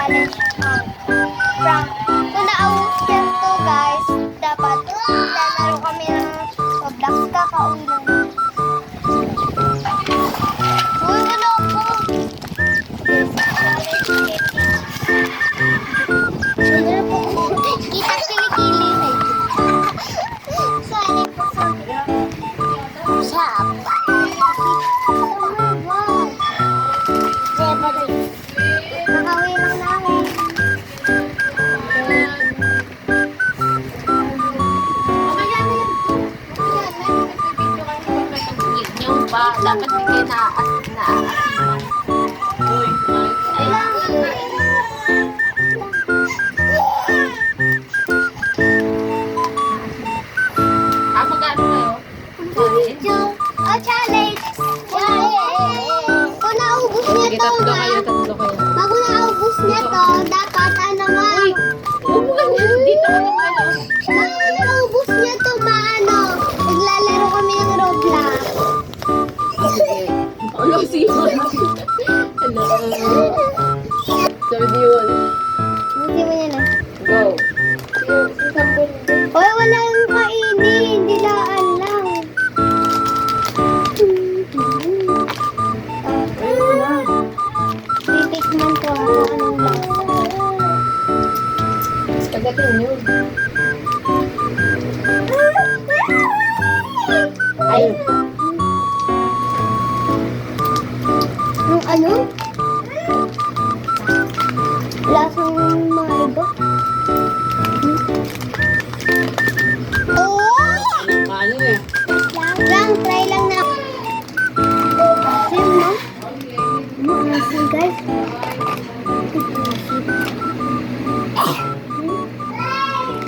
challenge prank. Kung naubos yan to guys, dapat lalaro kami ng Roblox. Kakauwi lang. Uy, wala ko. Wala po. Kita kilikili. Sana po sa Sapa. Wow. Nakauwi lang namin. Dapat hindi kayo na-aasiman. Uy, magkano kayo? Challenge! Kung naubos niya Sige, to, tatlo kayo. bago naubos niya to, dapat ano nga, Huwag mo ganyan. Dito ka naman. bago naubos niya to, naglalaro kami ng Roblox. Hello, Simon. Hello. Sabi di yun. Hindi mo yan ah. Go. Hoy, wala yung kainin, dilaan lang. Titikman ko ako anong lasa. Pagdating yun. Ay. Yung ano? Lasang mga iba. Oh! Ano eh. Try lang na. Same, no? Asin, guys.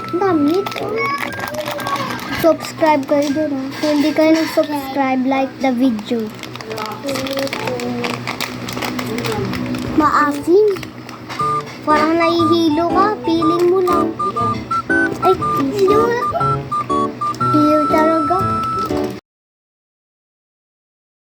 Ang dami ito. Subscribe kayo dun, ha? Kung hindi kayo nag-subscribe, like the video. Maasim. Parang nahihilo ka. Feeling mo lang. Ay,